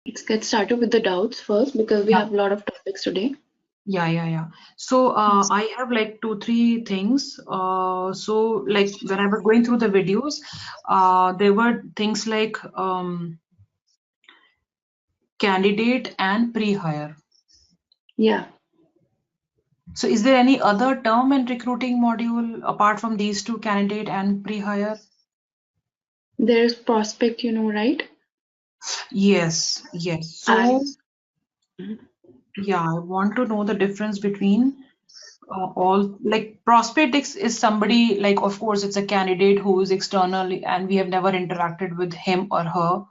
Let's get started with the doubts first because we Yeah, have a lot of topics today. yeah. So Yes. I have like two, three things. So like when I was going through the videos, there were things like candidate and pre-hire. Yeah, So is there any other term in recruiting module apart from these two, candidate and pre-hire? there's prospect, right? Yes. And So yeah, I want to know the difference between all like prospects is somebody like of course it's a candidate who is external and we have never interacted with him or her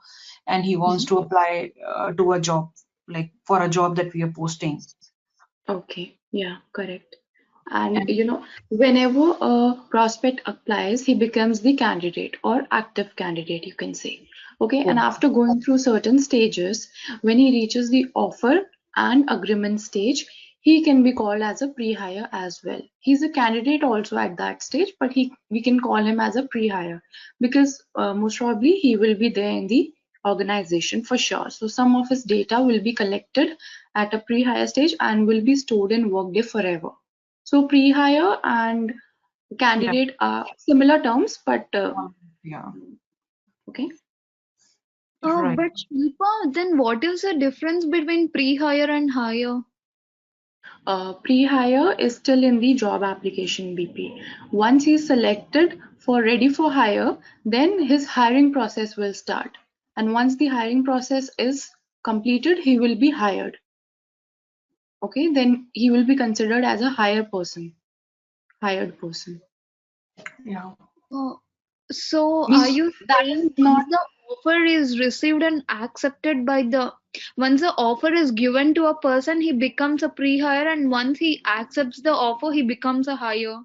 and he wants Mhm. to apply to a job like for a job that we are posting. Okay, yeah, correct. And And whenever a prospect applies, he becomes the candidate or active candidate, you can say. Okay, and oh, after going through certain stages, when he reaches the offer and agreement stage, he can be called as a pre-hire as well. He's a candidate also at that stage, but we can call him as a pre-hire because most probably he will be there in the organization for sure. So some of his data will be collected at a pre-hire stage and will be stored in Workday forever. So pre-hire and yeah, candidate are similar terms, but yeah, okay. right. But Shilpa, then what is the difference between pre-hire and hire? Pre-hire is still in the job application BP. Once he's selected for ready for hire, then his hiring process will start. And once the hiring process is completed, he will be hired. Okay, then he will be considered as a hired person. Yeah. Uh, so are Means you that is saying not. once the offer is received and accepted by once the offer is given to a person, he becomes a pre-hire, and once he accepts the offer, he becomes a hire?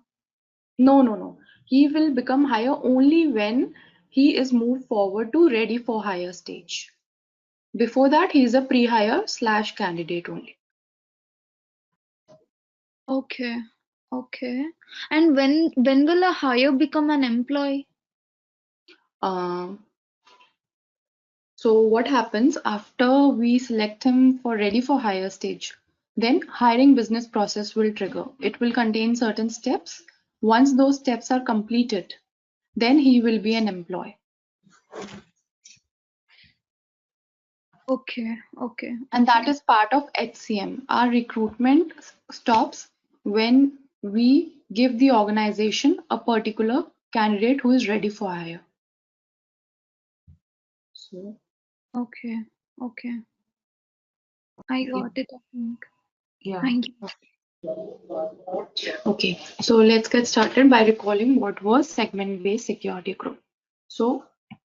No. He will become higher only when he is moved forward to ready for hire stage. Before that, he is a pre-hire slash candidate only. Okay, okay. And when will a hire become an employee? Uh, so what happens after we select him for ready for hire stage? Then hiring business process will trigger. It will contain certain steps. Once those steps are completed, then he will be an employee. And that Okay. is part of HCM. Our recruitment stops when we give the organization a particular candidate who is ready for hire. So, Okay, okay. I Yeah, got it, I think. yeah. Thank you. okay, so let's get started by recalling what was segment-based security group. So,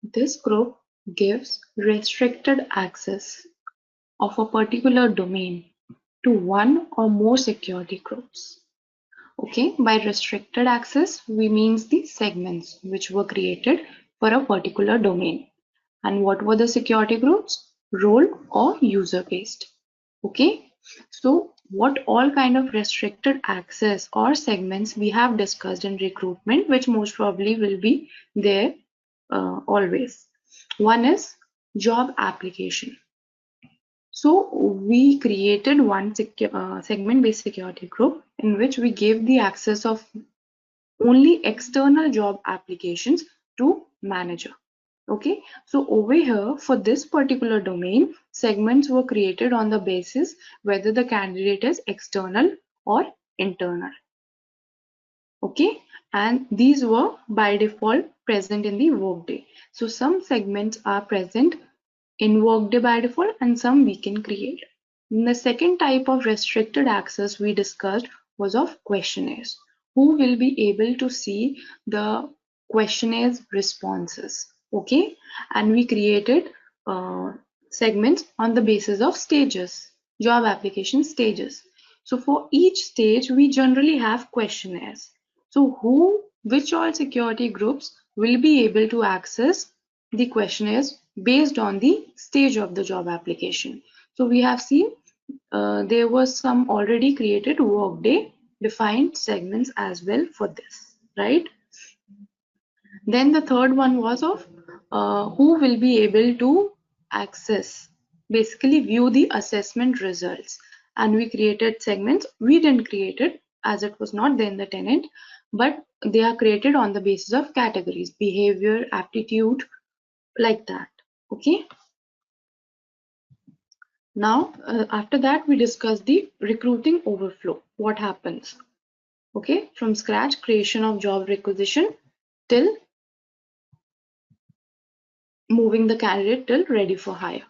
this group gives restricted access of a particular domain to one or more security groups. Okay, by restricted access, we means the segments which were created for a particular domain. And what were the security groups? Role or user based. Okay, so what all kind of restricted access or segments we have discussed in recruitment, which most probably will be there always. One is job application. So we created one segment-based security group in which we gave the access of only external job applications to manager. Okay, so over here for this particular domain, segments were created on the basis whether the candidate is external or internal. Okay, and these were by default present in the workday. So some segments are present in Workday by default and some we can create. The second type of restricted access we discussed was of questionnaires. Who will be able to see the questionnaires responses? Okay, and we created segments on the basis of stages, job application stages. So for each stage, we generally have questionnaires. So which all security groups will be able to access the questionnaires based on the stage of the job application. So we have seen there was some already created workday defined segments as well for this, right? Then the third one was of who will be able to access. basically view the assessment results. And we created segments. We didn't create it as it was not there in the tenant, but they are created on the basis of categories, behavior, aptitude, like that. Okay. Now, after that, we discuss the recruiting overflow. What happens? Okay, from scratch, creation of job requisition till moving the candidate till ready for hire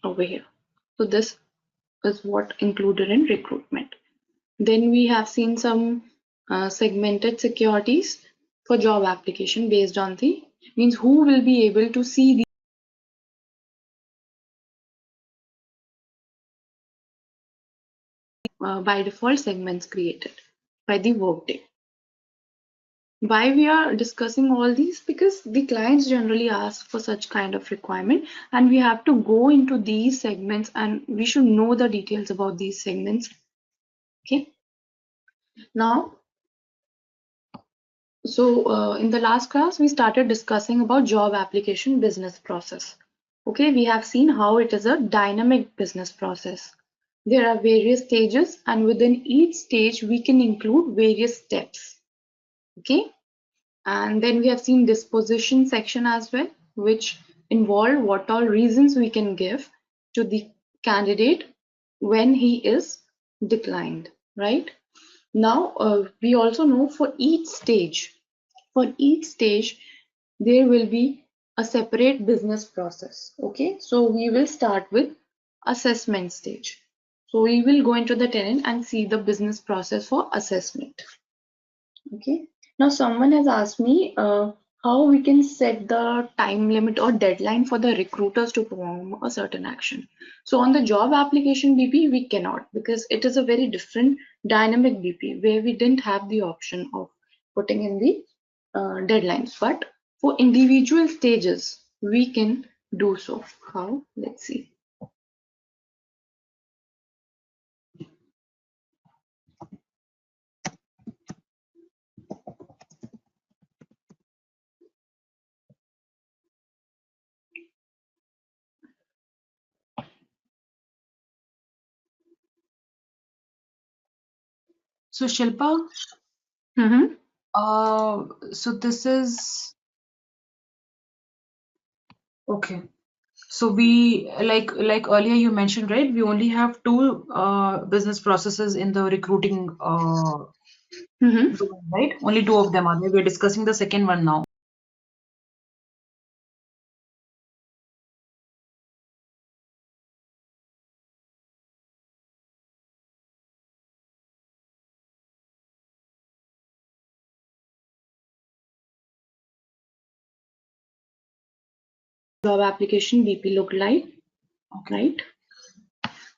over here. So this is what included in recruitment. Then we have seen some segmented securities for job application based on the means who will be able to see the by default segments created by the workday. Why we are discussing all these? Because the clients generally ask for such kind of requirement, and we have to go into these segments and we should know the details about these segments. Okay. Now, so in the last class, we started discussing about job application business process. Okay, we have seen how it is a dynamic business process. There are various stages, and within each stage, we can include various steps. Okay. And then we have seen disposition section as well, which involve what all reasons we can give to the candidate when he is declined, right? Now, we also know for each stage, there will be a separate business process. Okay, so we will start with assessment stage. So we will go into the tenant and see the business process for assessment. Okay. Now someone has asked me how we can set the time limit or deadline for the recruiters to perform a certain action. So on the job application BP, we cannot, because it is a very different dynamic BP where we didn't have the option of putting in the deadlines. But for individual stages, we can do so. How? Let's see. So Shilpa, Mm-hmm. so this is okay. So we like earlier you mentioned, right? We only have two business processes in the recruiting Mm-hmm. domain, right? Only two of them are there. We're discussing the second one now. Job application BP look like, Okay. right?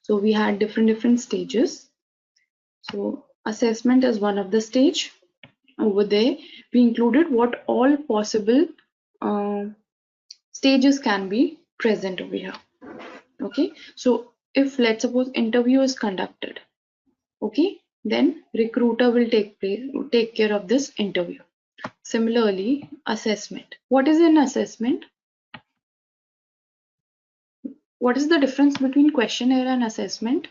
So we had different stages. So assessment is one of the stage. Over there, we included what all possible stages can be present over here. Okay, so if let's suppose interview is conducted, okay, then recruiter will take care of this interview. Similarly, assessment. What is an assessment? What is the difference between questionnaire and assessment?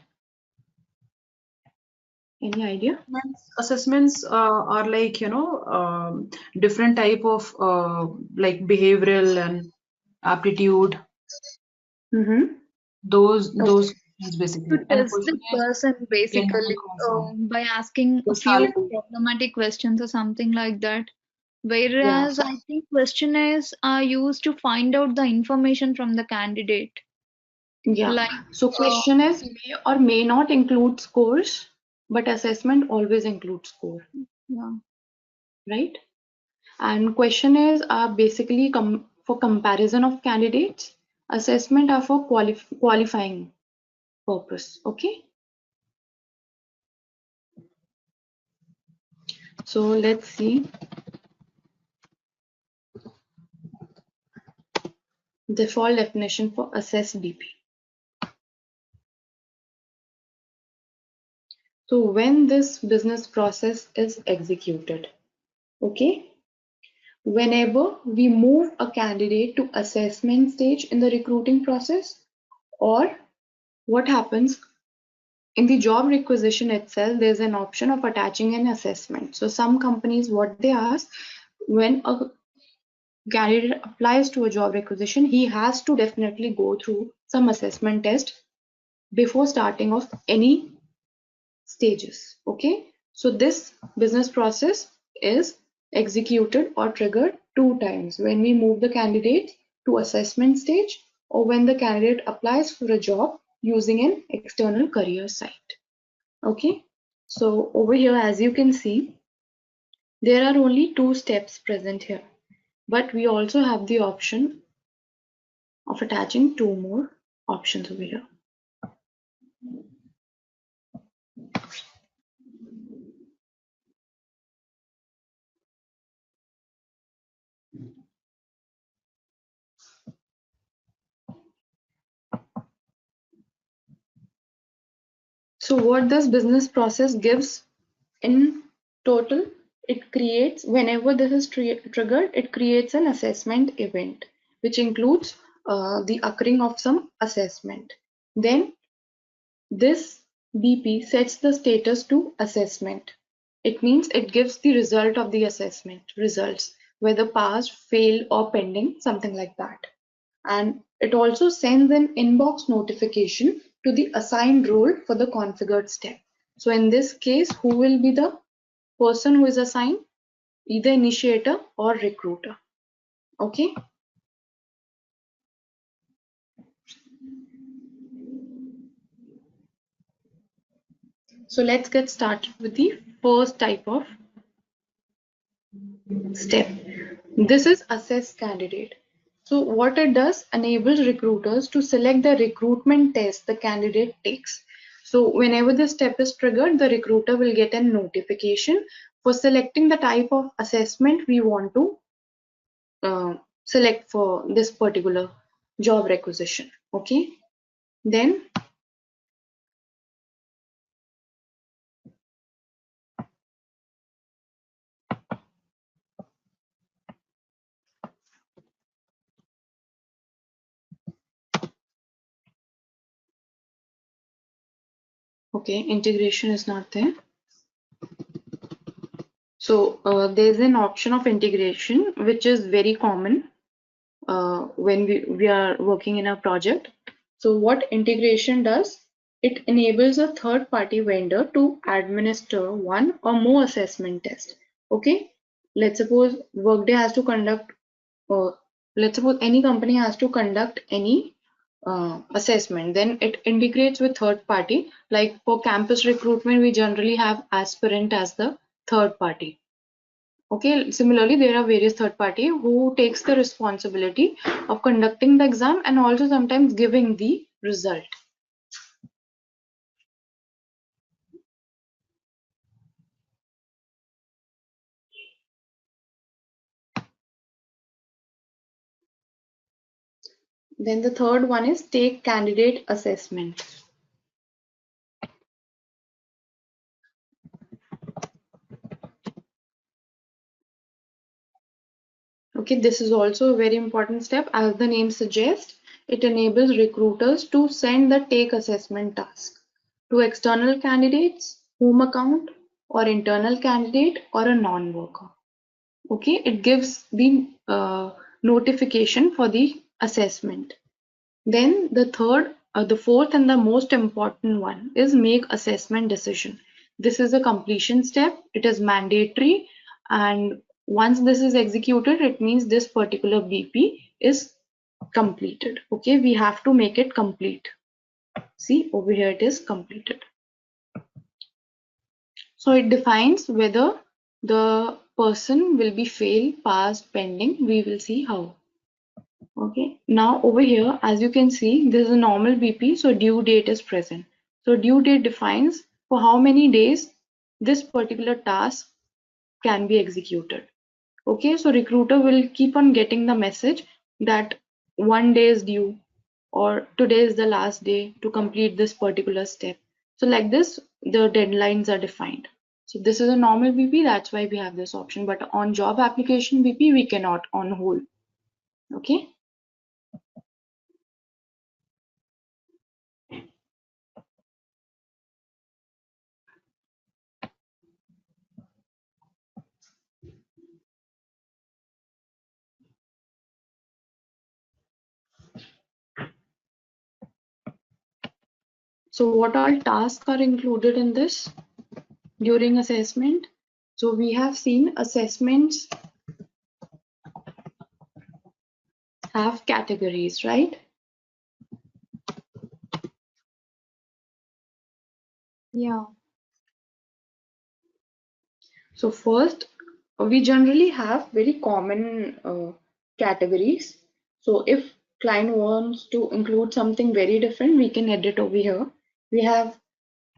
Any idea? Assessments are like, different type of like behavioral and aptitude, Mm-hmm. those Okay. questions To basically. And test the questionnaires person can basically confirm by asking a few personality. problematic questions or something like that. Yeah. Whereas I think questionnaires are used to find out the information from the candidate. Yeah. Like, So questionnaires may or may not include scores, but assessment always includes score, yeah. right? And questionnaires are basically for comparison of candidates. Assessment are for qualifying purpose. Okay. So let's see. Default definition for assess BP. So when this business process is executed, okay, whenever we move a candidate to assessment stage in the recruiting process, or what happens in the job requisition itself, there's an option of attaching an assessment. So some companies, what they ask, when a candidate applies to a job requisition, he has to definitely go through some assessment test before starting of any stages. Okay, so this business process is executed or triggered 2 times: when we move the candidate to assessment stage, or when the candidate applies for a job using an external career site. Okay, so over here, as you can see, there are only 2 steps present here, but we also have the option of attaching 2 more options over here. So what this business process gives in total, it creates, whenever this is triggered, it creates an assessment event, which includes the occurring of some assessment. Then this BP sets the status to assessment. It means it gives the result of the assessment, results, whether passed, failed, or pending, something like that. And it also sends an inbox notification to the assigned role for the configured step. So in this case, who will be the person who is assigned? Either initiator or recruiter. Okay. So let's get started with the first type of step. This is assess candidate. So what it does, enables recruiters to select the recruitment test the candidate takes. So whenever this step is triggered, the recruiter will get a notification for selecting the type of assessment we want to select for this particular job requisition. Okay. Then okay, integration is not there. So there's an option of integration, which is very common when we are working in a project. So what integration does, it enables a third-party vendor to administer one or more assessment tests. Okay, let's suppose Workday has to conduct, let's suppose any company has to conduct any assessment, then it integrates with third party. Like for campus recruitment, we generally have aspirant as the third party. Okay, similarly, there are various third party who takes the responsibility of conducting the exam and also sometimes giving the result. Then the third one is take candidate assessment. Okay, this is also a very important step. As the name suggests, it enables recruiters to send the take assessment task to external candidates, home account, or internal candidate, or a non-worker. Okay, it gives the notification for the assessment. Then the fourth and the most important one is make assessment decision. This is a completion step. It is mandatory, and once this is executed, it means this particular BP is completed. Okay, we have to make it complete. See, over here it is completed. So it defines whether the person will be failed, passed, pending. We will see how. Okay, now over here, as you can see, this is a normal BP, so due date is present. So due date defines for how many days this particular task can be executed. Okay, so recruiter will keep on getting the message that 1 day is due or today is the last day to complete this particular step. So like this, the deadlines are defined. So this is a normal BP, that's why we have this option. But on job application BP, we cannot on hold. Okay. So what all tasks are included in this during assessment? So we have seen assessments have categories, right? Yeah. So first, we generally have very common categories. So if client wants to include something very different, we can edit over here. We have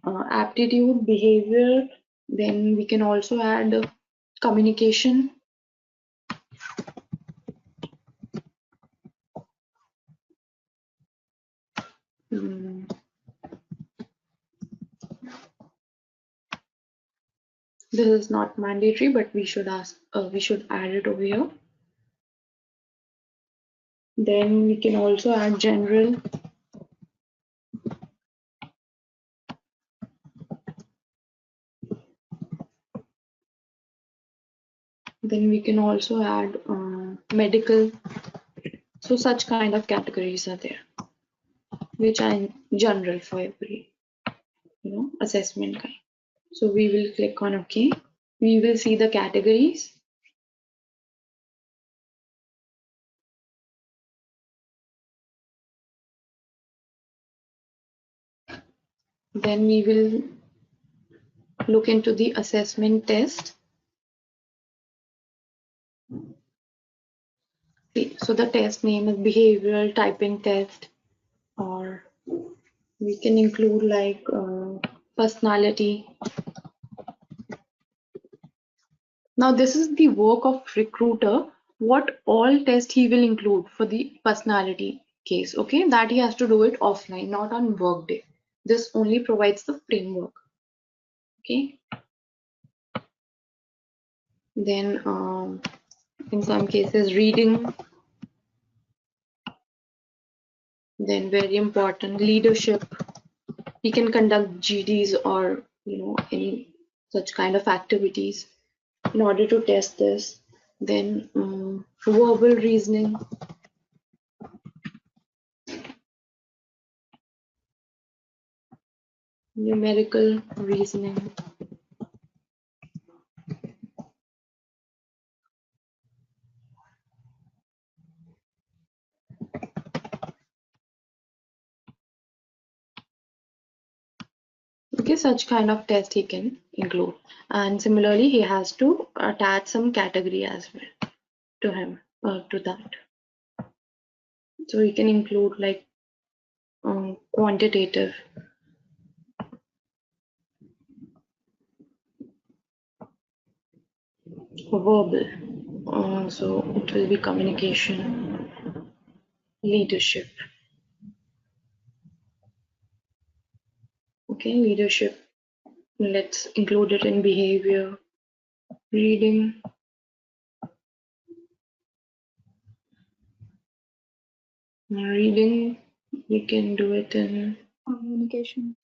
aptitude, behavior, then we can also add communication. Mm, This is not mandatory, but we should add it over here. Then we can also add general. Then we can also add medical. So such kind of categories are there, which are in general for every assessment kind. So we will click on OK. We will see the categories. Then we will look into the assessment test. So the test name is behavioral typing test, or we can include like personality. Now this is the work of recruiter, what all test he will include for the personality case, okay? That he has to do it offline, not on Workday. This only provides the framework, okay? Then in some cases reading, then very important leadership. He can conduct GDs or any such kind of activities in order to test this. Then verbal reasoning, numerical reasoning. Okay, such kind of test he can include. And similarly, he has to attach some category as well to him, to that. So he can include like quantitative, verbal. So it will be communication, leadership. Okay, leadership. Let's include it in behavior, reading. Reading, we can do it in communication.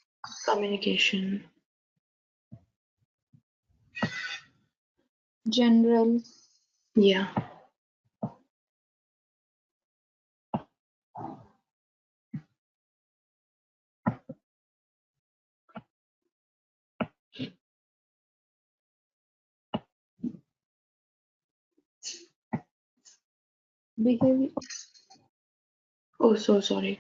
General. Yeah. Behavior. Oh, so sorry.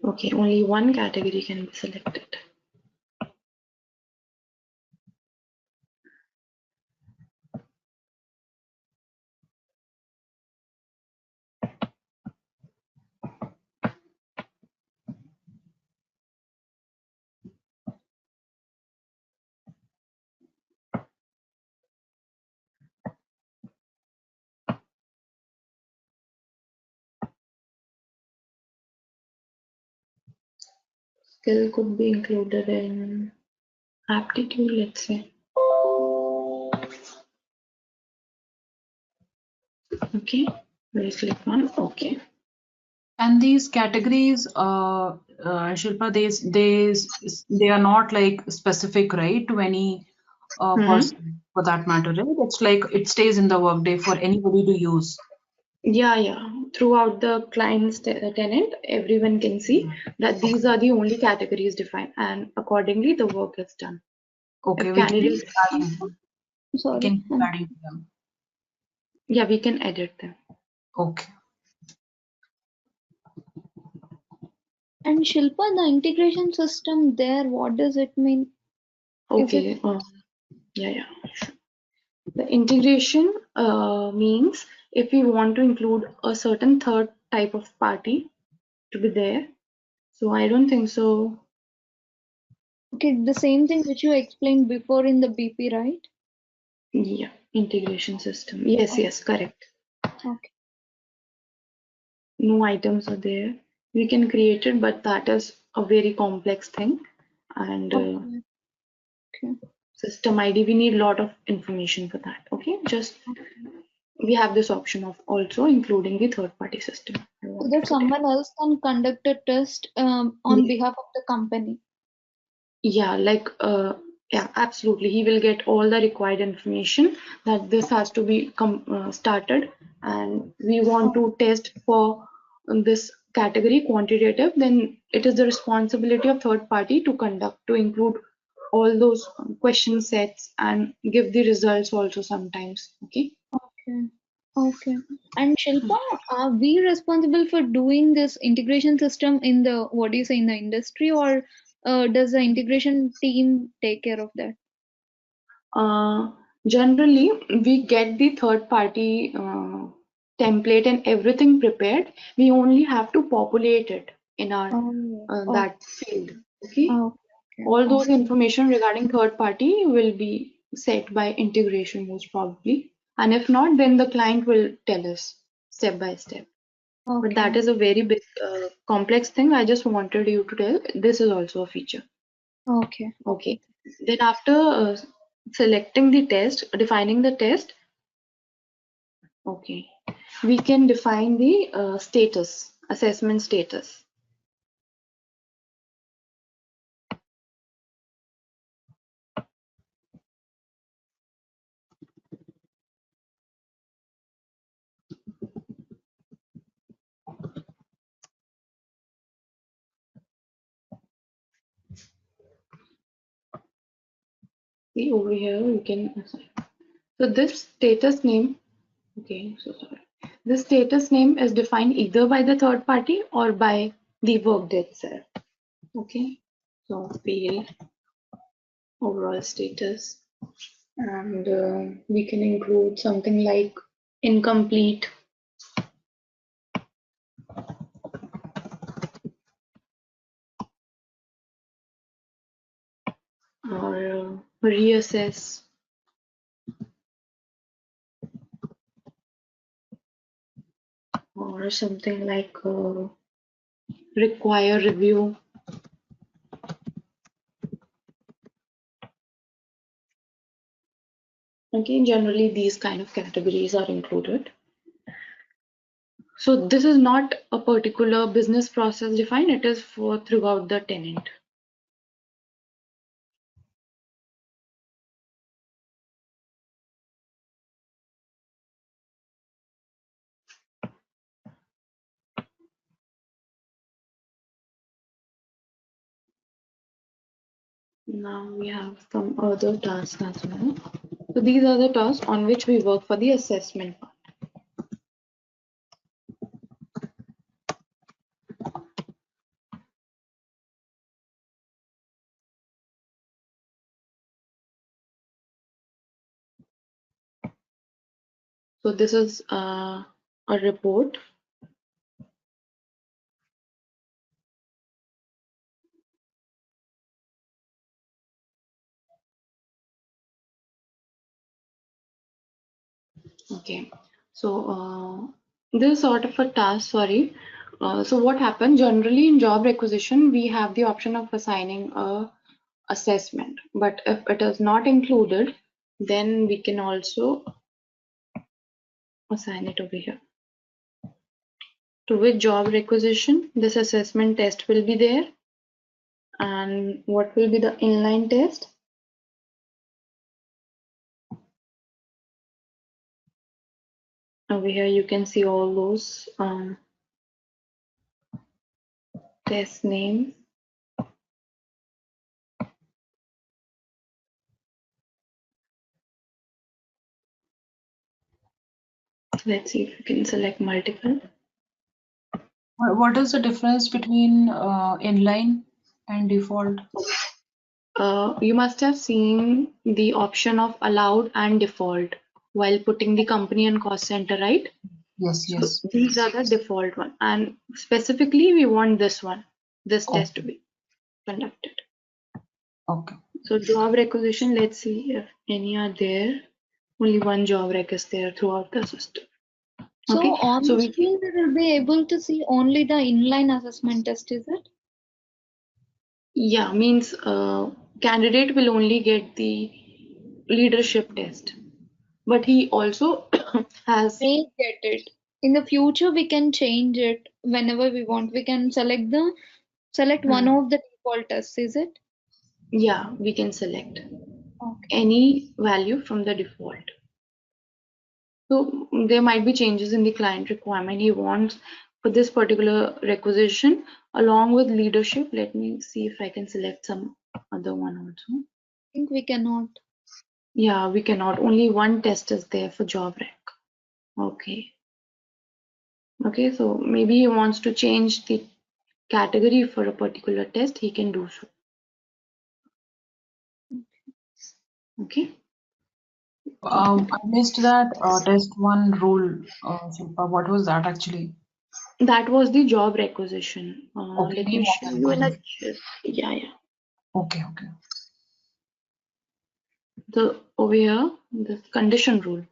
Okay, only one category can be selected. Skill could be included in aptitude, let's say. Okay, we'll click on OK. And these categories, Shilpa, they are not like specific, right, to any person for that matter, right? It's like it stays in the Workday for anybody to use. Yeah, throughout the client's tenant, everyone can see that these are the only categories defined, and accordingly the work is done. Okay, If we can candidates, keep adding them. We Sorry. can keep adding them. yeah, we can edit them. Okay. And Shilpa, the integration system there, what does it mean? Is it Okay, yeah. The integration means if we want to include a certain third type of party to be there. So I don't think so. okay? The same thing which you explained before in the BP, right? Yeah, integration system. Yes, yes, correct. Okay. No items are there. We can create it, but that is a very complex thing. And Okay. Okay. system ID, we need a lot of information for that. Okay, just we have this option of also including the third party system. So that someone else can conduct a test on behalf of the company. Yeah, like yeah, absolutely. He will get all the required information that this has to be started, and we want to test for this category quantitative. Then it is the responsibility of third party to conduct, to include all those question sets and give the results also sometimes. Okay. Okay. Okay. And Shilpa, are we responsible for doing this integration system in the, what do you say, in the industry, or does the integration team take care of that? Generally, we get the third party template and everything prepared. We only have to populate it in our Oh, that field. Okay. oh, okay. All those information regarding third party will be set by integration most probably. And if not, then the client will tell us step by step. But that Okay. is a very big complex thing. I just wanted you to tell this is also a feature. Okay. Okay. Then after selecting the test, defining the test, okay, we can define the status, assessment status. See over here, you can assign. So this status name, okay, so sorry. This status name is defined either by the third party or by the workday itself. Okay, so field overall status, and we can include something like incomplete or reassess or something like require review. Okay, generally these kind of categories are included. So this is not a particular business process defined, it is for throughout the tenant. Now we have some other tasks as well. So these are the tasks on which we work for the assessment part. So this is a report. Okay, so this is sort of a task, sorry. So what happened generally in job requisition, we have the option of assigning a assessment, but if it is not included, then we can also assign it over here. To which job requisition, this assessment test will be there. And what will be the inline test? over here you can see all those test names. Let's see if we can select multiple. What is the difference between inline and default? You must have seen the option of allowed and default while putting the company and cost center, right? Yes, So yes. these are the default one, and specifically we want this one, this test to be conducted. Okay. So job requisition, let's see if any are there. Only one job rec is there throughout the system. So Okay, on so the screen we will be able to see only the inline assessment test, is it? yeah, means candidate will only get the leadership test, but he also has. May get it. In the future, we can change it whenever we want. We can select one of the default tests, is it? Yeah, we can select Okay. any value from the default. So there might be changes in the client requirement. He wants for this particular requisition along with leadership. Let me see if I can select some other one also. I think we cannot. Yeah, we cannot. Only one test is there for job rec. Okay. Okay, so maybe he wants to change the category for a particular test. He can do so. Okay. I missed that test one rule, Shilpa. What was that actually? That was the job requisition. Okay, Let we me want show that you in a conversation. yeah, yeah. Okay, okay. The over here, the condition rule.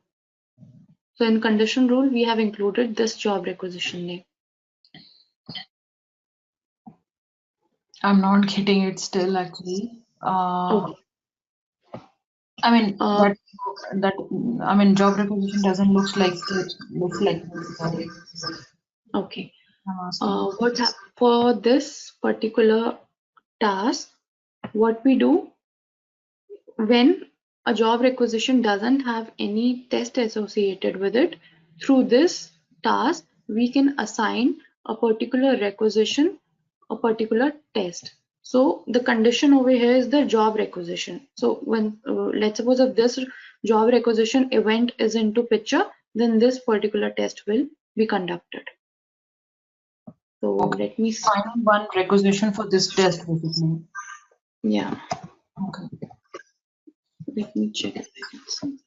So in condition rule, we have included this job requisition name. I'm not getting it still actually. Okay. I mean Uh, that I mean job requisition doesn't looks like this. Sorry, okay. I'm asking. For this particular task, what we do when a job requisition doesn't have any test associated with it, through this task, we can assign a particular requisition, a particular test. So the condition over here is the job requisition. So when let's suppose if this job requisition event is into picture, then this particular test will be conducted. So Okay. let me see. Final one requisition for this test basically. Yeah, Okay. let me check if I can see.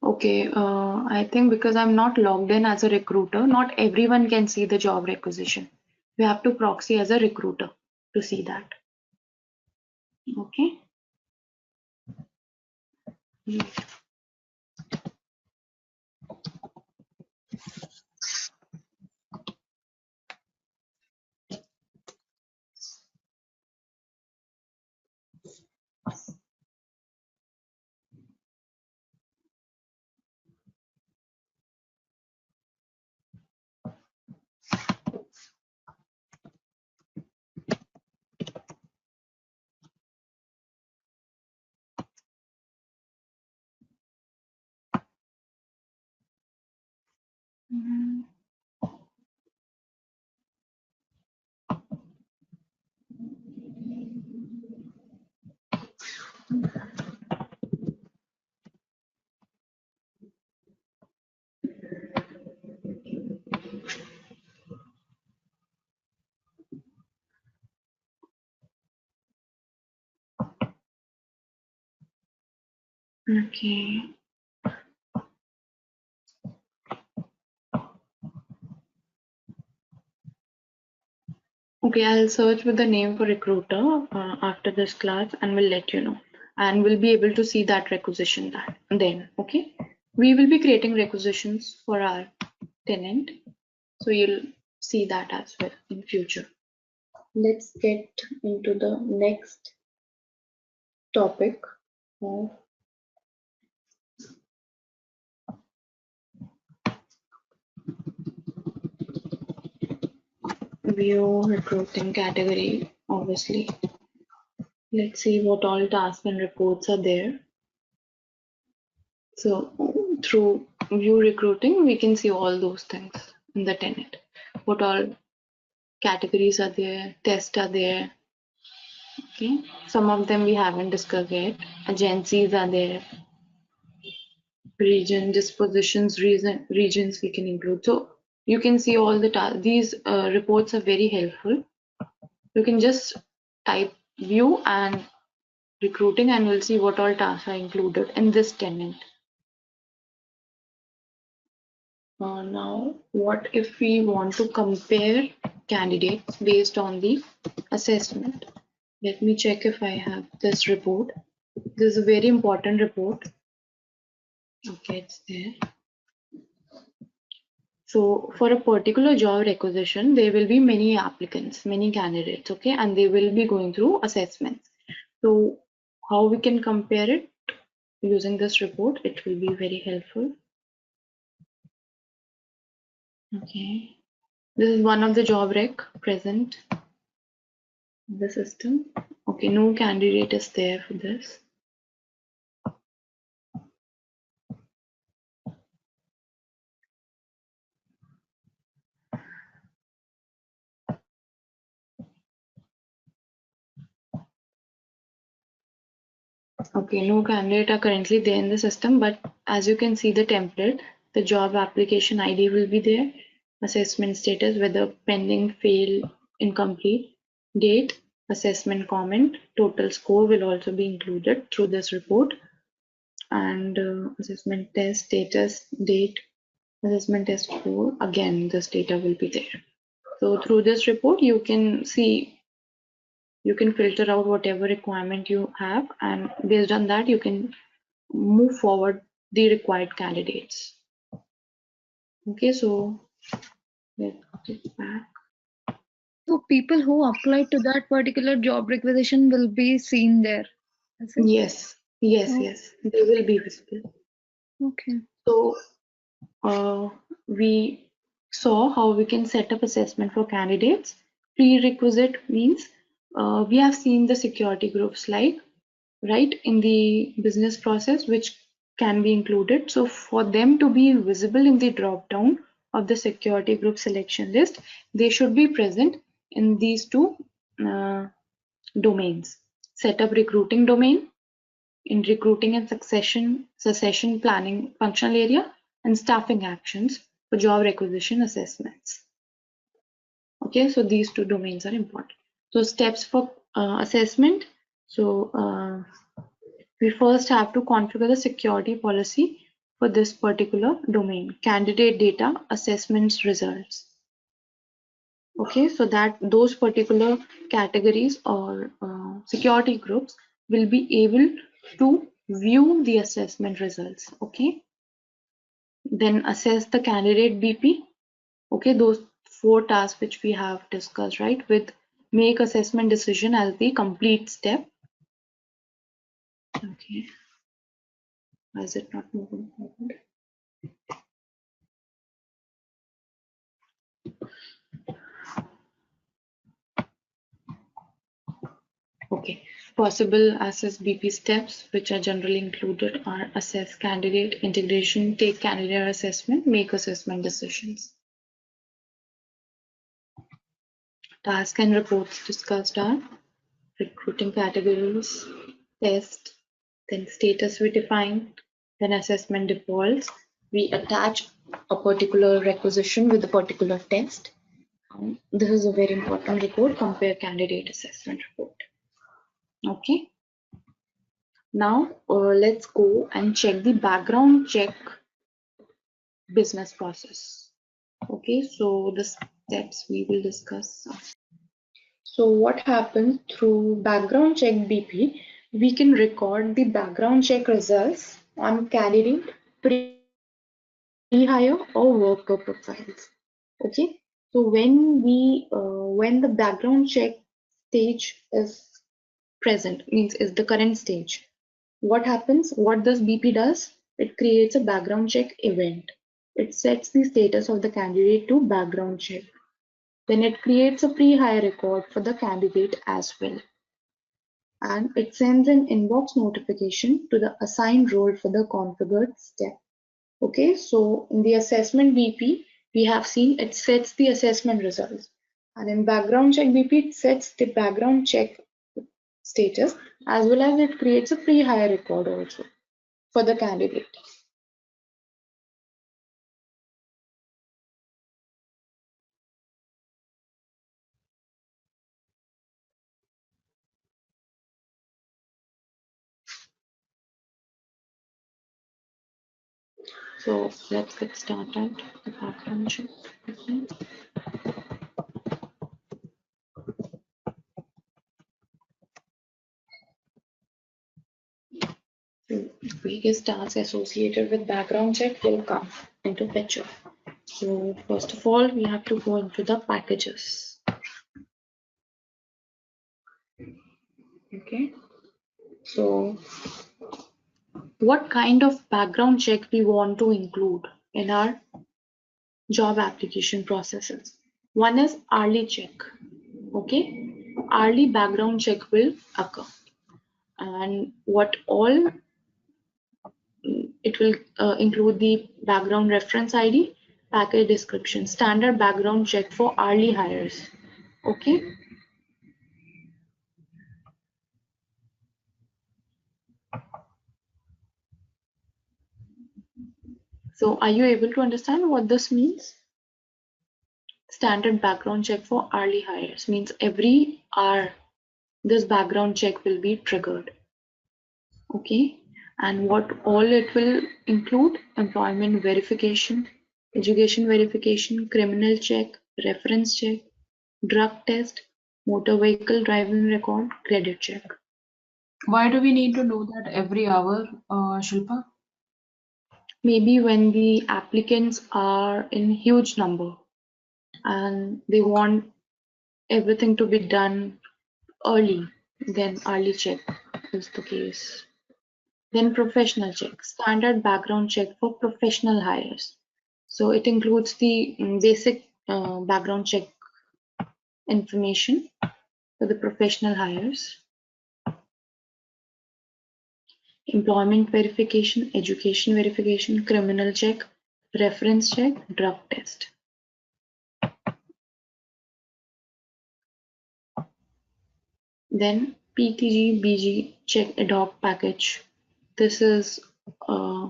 Okay, I think because I'm not logged in as a recruiter, not everyone can see the job requisition. You have to proxy as a recruiter to see that. Okay. Mhm. Okay. Okay, I'll search with the name for recruiter after this class and will let you know. And we'll be able to see that requisition then. Okay. We will be creating requisitions for our tenant, so you'll see that as well in future. Let's get into the next topic of view recruiting category, obviously. Let's see what all tasks and reports are there. So through view recruiting, we can see all those things in the tenant. What all categories are there, tests are there. Okay, some of them we haven't discussed yet. Agencies are there. Region, dispositions, regions we can include. So you can see all the these reports are very helpful. You can just type view and recruiting and we'll see what all tasks are included in this tenant. Now, what if we want to compare candidates based on the assessment? Let me check if I have this report. This is a very important report. Okay, it's there. So for a particular job requisition, there will be many applicants, many candidates, okay, and they will be going through assessments. So how we can compare it using this report, it will be very helpful. Okay, this is one of the job rec present in the system. Okay, no candidate is there for this. Okay, no candidate are currently there in the system, but as you can see the template, the job application ID will be there, assessment status, whether pending, fail, incomplete, date, assessment comment, total score will also be included through this report, and assessment test status, date, assessment test score, again this data will be there. So through this report you can see, you can filter out whatever requirement you have, and based on that you can move forward the required candidates. Okay, so let's get back. So people who apply to that particular job requisition will be seen there. Is it? Yes, yes, they will be visible. Okay. So we saw how we can set up assessment for candidates. Prerequisite means we have seen the security groups like right in the business process, which can be included. So for them to be visible in the drop down of the security group selection list, they should be present in these two domains. Set up recruiting domain in recruiting and succession planning functional area, and staffing actions for job requisition assessments. Okay, so these two domains are important. So steps for assessment. So we first have to configure the security policy for this particular domain, candidate data, assessments, results. Okay, so that those particular categories or security groups will be able to view the assessment results. Okay, then assess the candidate BP. Okay, those 4 tasks which we have discussed, right, with make assessment decision as the complete step. Okay, why is it not moving forward? Okay, possible assess BP steps which are generally included are assess candidate, integration, take candidate assessment, make assessment decisions. Task and reports discussed are recruiting categories, test, then status we define, then assessment defaults. We attach a particular requisition with a particular test. This is a very important report, compare candidate assessment report. Okay. Now let's go and check the background check business process. Okay, so the steps we will discuss. So what happens through background check BP, we can record the background check results on candidate pre-hire or worker profiles. Okay, so when the background check stage is present, means is the current stage, what happens? What this BP does? It creates a background check event. It sets the status of the candidate to background check. Then it creates a pre-hire record for the candidate as well. And it sends an inbox notification to the assigned role for the configured step. Okay, so in the assessment BP, we have seen it sets the assessment results. And in background check BP, it sets the background check status as well as it creates a pre-hire record also for the candidate. So let's get started. The background check. Biggest tasks associated with background check will come into picture. So first of all, we have to go into the packages. Okay. So what kind of background check we want to include in our job application processes? One is hourly check. Okay. Hourly background check will occur. And what all it will include the background reference ID, package description, standard background check for hourly hires. Okay. So are you able to understand what this means? Standard background check for hourly hires means every hour this background check will be triggered. Okay. And what all it will include? Employment verification, education verification, criminal check, reference check, drug test, motor vehicle driving record, credit check. Why do we need to do that every hour, Shilpa? Maybe when the applicants are in huge number and they want everything to be done early, then early check is the case. Then professional check, standard background check for professional hires. So it includes the basic background check information for the professional hires. Employment verification, education verification, criminal check, reference check, drug test. Then PTG BG check ad hoc package. This is a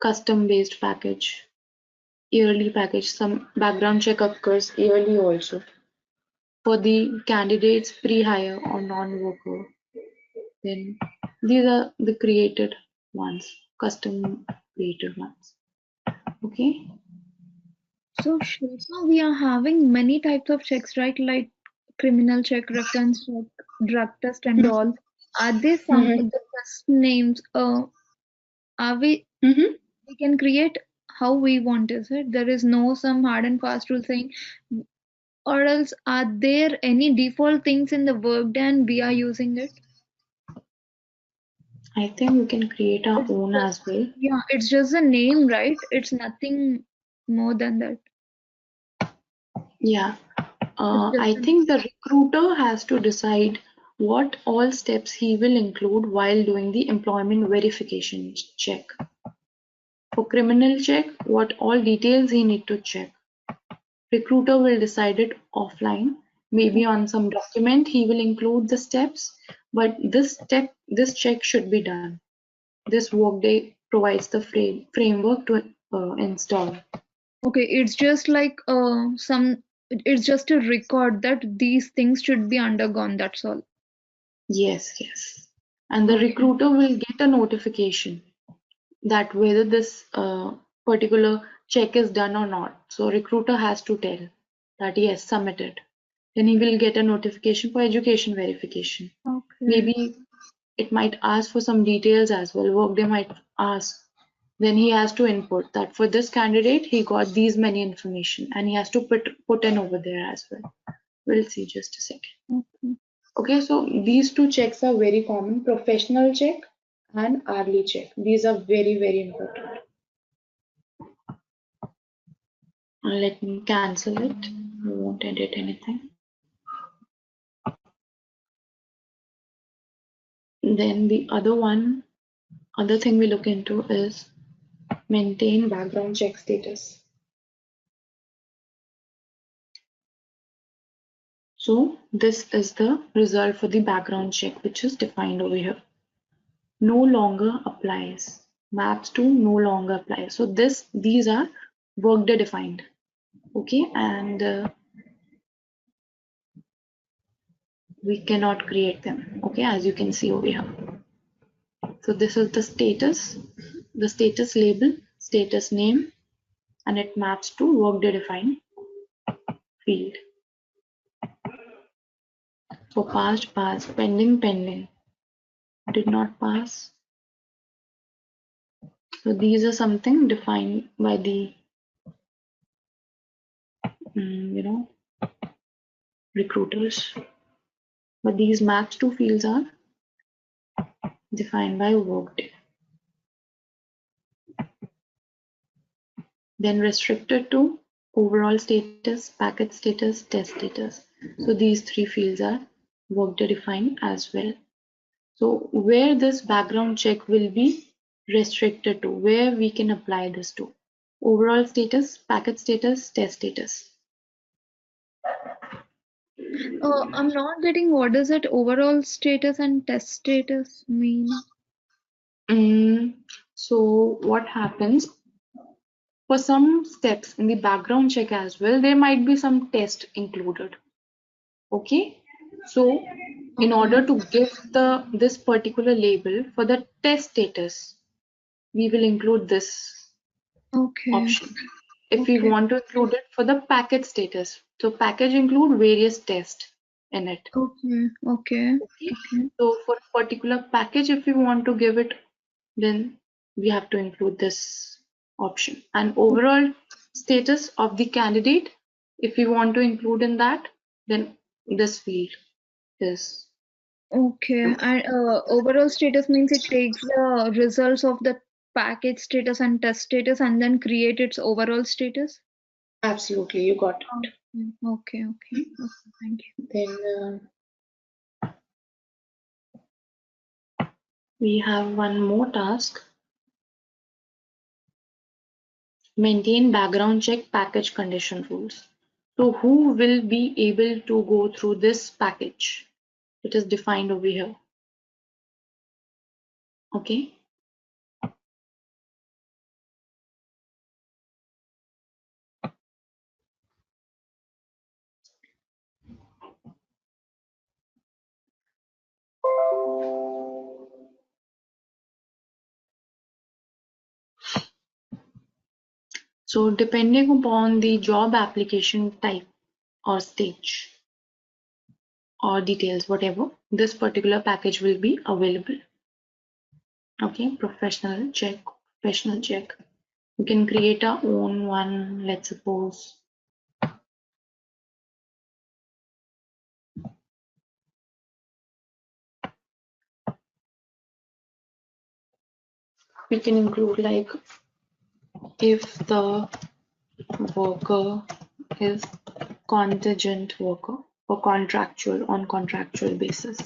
custom based package, yearly package. Some background check occurs yearly also for the candidates pre-hire or non-worker. Then these are the created ones, custom created ones. Okay. So, Shilpa, we are having many types of checks, right? Like criminal check, reference check, drug test, and all. Are there some Mm-hmm. the first names? Are we Mm-hmm. we can create how we want, is it? There is no some hard and fast rule saying, or else are there any default things in the Workday and we are using it? I think we can create our It's own just, as well. yeah, it's just a name, right? It's nothing more than that. Yeah. It's just I think the recruiter has to decide what all steps he will include while doing the employment verification check. For criminal check, what all details he need to check. Recruiter will decide it offline. Maybe on some document he will include the steps, but this check should be done. This Workday provides the framework to install. okay, it's just like it's just a record that these things should be undergone, that's all. Yes, yes. And the Okay. recruiter will get a notification that whether this particular check is done or not. So recruiter has to tell that yes, submitted. Then he will get a notification for education verification. Okay. Maybe it might ask for some details as well. Workday might ask Then he has to input that for this candidate, he got these many information, and he has to put in over there as well. We'll see just a second. Okay. Okay, so these two checks are very common: professional check and hourly check. These are very, very important. Let me cancel it. I won't edit anything. Then the other thing we look into is maintain background check status. So this is the result for the background check, which is defined over here. No longer applies. Maps to no longer apply. So these are workday defined. Okay, and we cannot create them. Okay, as you can see over here. So this is the status label, status name, and it maps to workday defined field. So passed, passed, pending, pending, did not pass. So these are something defined by the recruiters. But these maps to fields are defined by workday. Then restricted to overall status, package status, test status. So these three fields are workday defined as well. So where this background check will be restricted to, where we can apply this to: overall status, package status, test status. I'm not getting what does that overall status and test status mean? So what happens, for some steps in the background check as well, there might be some test included. Okay, so in order to give this particular label for the test status, we will include this Okay. option. If we Okay. want to include it for the package status, so package include various tests in it. Okay. Okay. Okay. Okay. So for a particular package, if we want to give it, then we have to include this option. And overall status of the candidate, if we want to include in that, then this field is. Okay. And overall status means it takes the results of the package status and test status and then create its overall status? Absolutely, you got it. Okay. Okay. Okay. Thank you. Then we have one more task. Maintain background check package condition rules. So who will be able to go through this package? It is defined over here. Okay. So depending upon the job application type or stage or details, whatever, this particular package will be available. Okay, professional check. We can create our own one, let's suppose. We can include like if the worker is contingent worker or on contractual basis.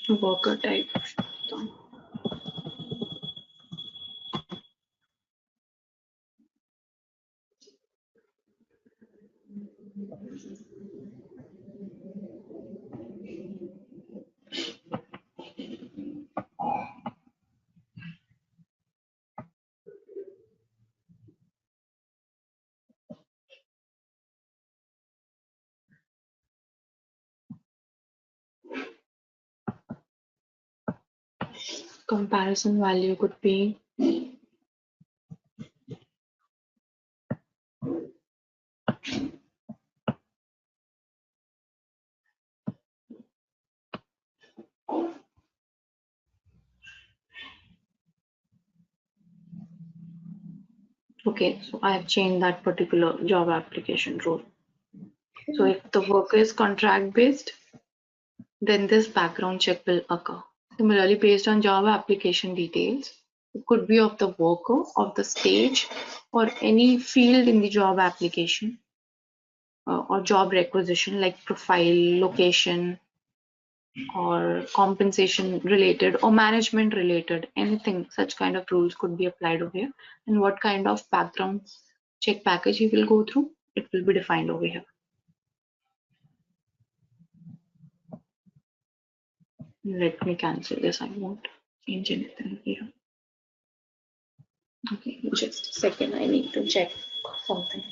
Worker type. Comparison value could be okay, so I have changed that particular job application rule. So if the work is contract based, then this background check will occur. Similarly, based on job application details, it could be of the worker, of the stage, or any field in the job application or job requisition like profile, location, or compensation related or management related, anything such kind of rules could be applied over here. And what kind of background check package he will go through, it will be defined over here. Let me cancel this, I won't change anything here. Okay, just a second, I need to check something.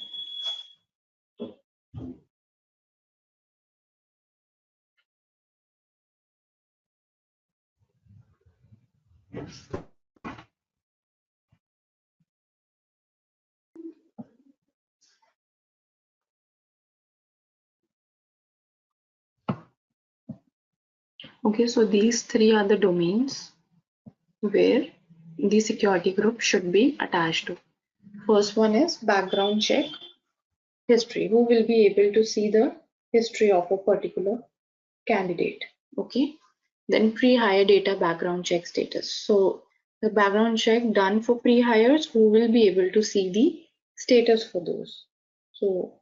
Okay, so these three are the domains where the security group should be attached to. First one is background check history, who will be able to see the history of a particular candidate. Okay, then pre-hire data background check status. So the background check done for pre-hires, who will be able to see the status for those. So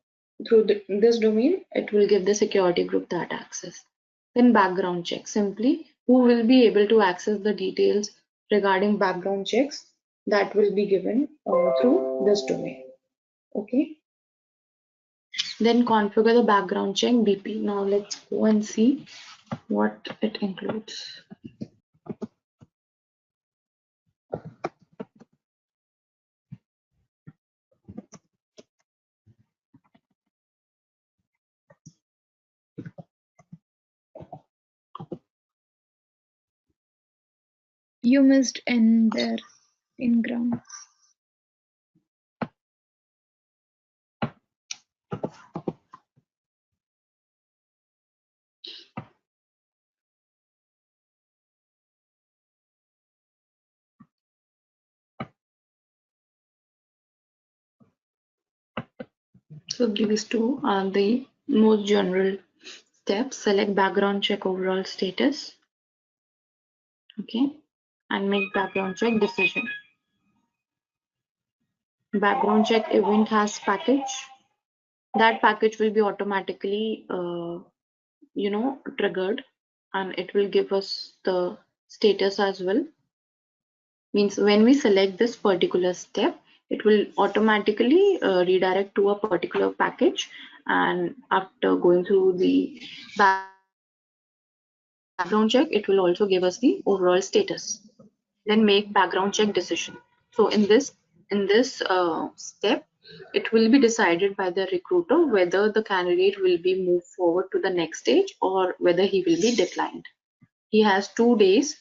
through this domain, it will give the security group that access. Then background check, simply who will be able to access the details regarding background checks that will be given through this domain. Okay. Then configure the background check BP. Now let's go and see what it includes. You missed N there in ground. So these two are the most general steps. Select background check overall status. Okay, and make background check decision. Background check event has package. That package will be automatically triggered, and it will give us the status as well. Means when we select this particular step, it will automatically redirect to a particular package, and after going through the background check, it will also give us the overall status. Then make background check decision. So in this step, it will be decided by the recruiter whether the candidate will be moved forward to the next stage or whether he will be declined. He has 2 days.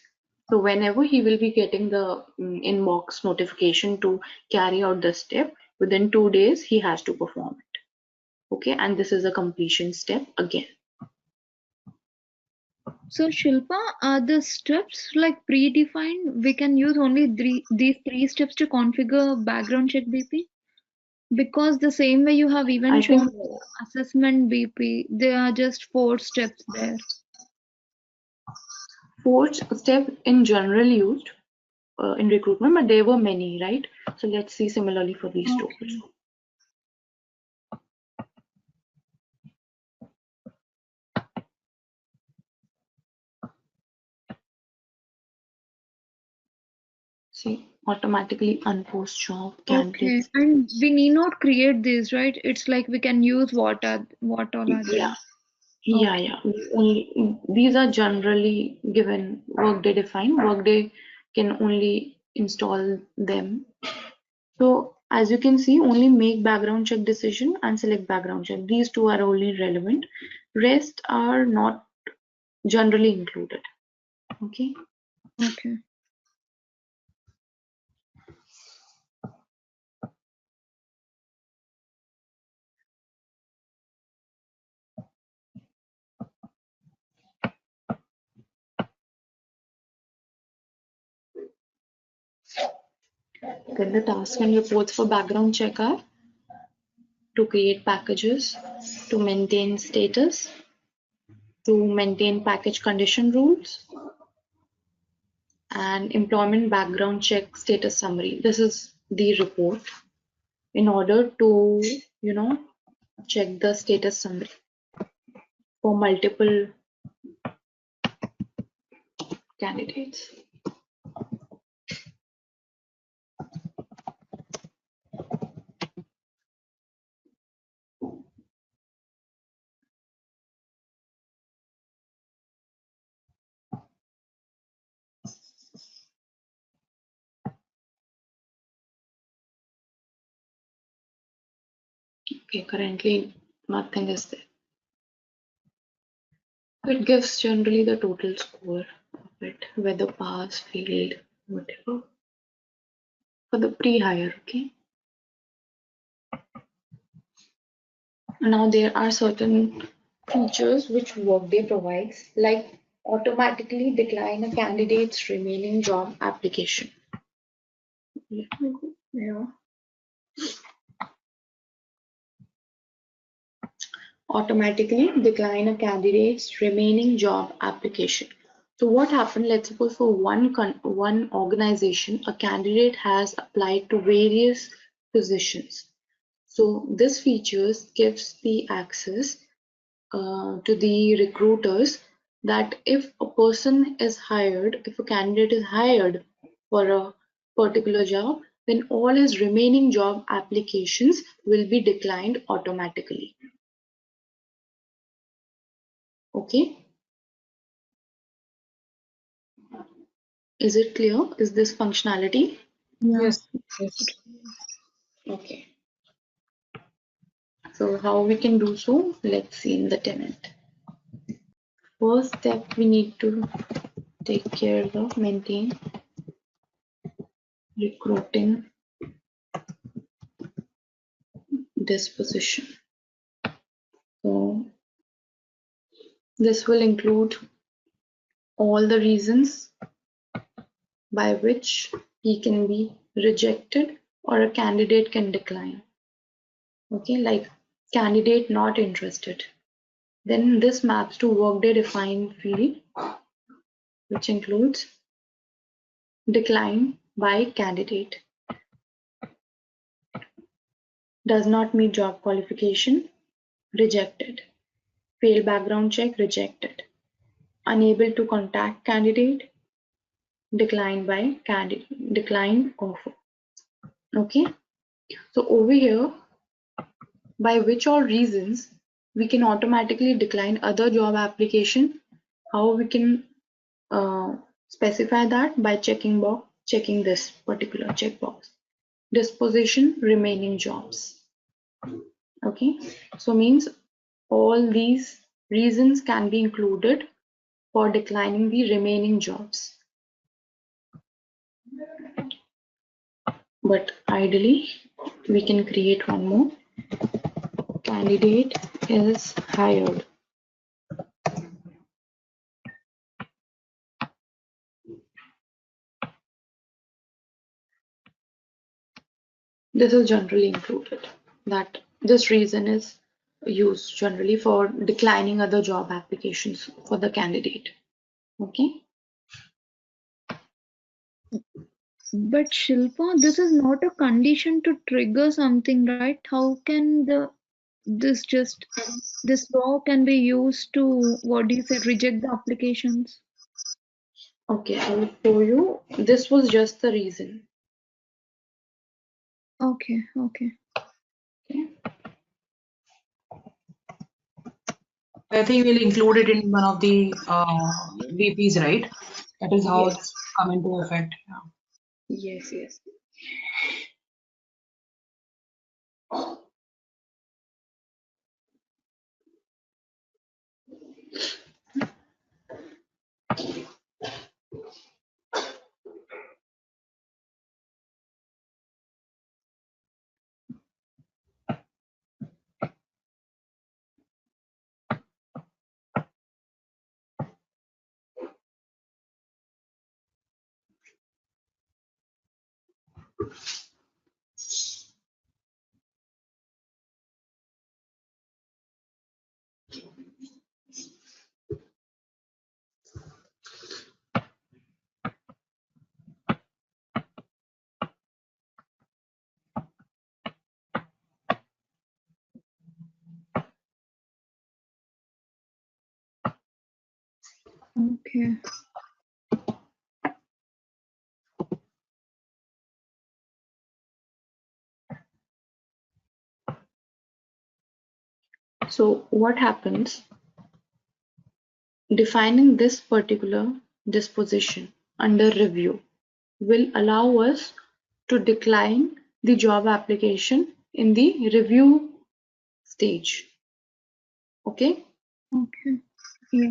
So whenever he will be getting the inbox notification to carry out the step, within 2 days he has to perform it. Okay, and this is a completion step again. So Shilpa, are the steps like predefined? We can use only these 3 steps to configure background check BP? Because the same way you have even I shown think assessment BP, there are just 4 steps there. 4 step in general used in recruitment, but there were many, right? So let's see similarly for these two also. See, automatically unpost job candidates. Okay, and we need not create this, right? It's like we can use what all are there. Yeah. These are generally given Workday defined. Workday can only install them. So as you can see, only make background check decision and select background check. These two are only relevant. Rest are not generally included. Okay. Okay. Then the task and reports for background check are to create packages, to maintain status, to maintain package condition rules, and employment background check status summary. This is the report in order to, check the status summary for multiple candidates. Okay, currently nothing is there. It gives generally the total score of it, whether pass, failed, whatever, for the pre-hire, okay? Now there are certain features which Workday provides, like automatically decline a candidate's remaining job application. Let me go here. Automatically decline a candidate's remaining job application. So what happened? Let's suppose for one organization, a candidate has applied to various positions. So this features gives the access to the recruiters that if a person is hired, if a candidate is hired for a particular job, then all his remaining job applications will be declined automatically. Okay, is it clear? Is this functionality? Yeah. Yes. Yes. Okay, so how we can do so? Let's see in the tenant. First step, we need to take care of maintain recruiting disposition. So this will include all the reasons by which he can be rejected or a candidate can decline. Okay, like candidate not interested. Then this maps to Workday defined field, which includes decline by candidate, does not meet job qualification, rejected, failed background check, rejected, unable to contact candidate, declined by candidate, declined offer. Okay, so over here, by which all reasons we can automatically decline other job application. How we can specify that? By checking this particular checkbox, disposition remaining jobs. Okay, so means all these reasons can be included for declining the remaining jobs, but ideally we can create one more. Candidate is hired. This is generally included, that this reason is used generally for declining other job applications for the candidate. Okay, But Shilpa, this is not a condition to trigger something, right? How can this law can be used to, what do you say, reject the applications? okay, I will show you. This was just the reason. Okay. Okay, I think we'll include it in one of the VPs, right? That is how yes, it's come into effect. Yeah. yes. Okay. So what happens? Defining this particular disposition under review will allow us to decline the job application in the review stage. Okay? Okay. Yeah.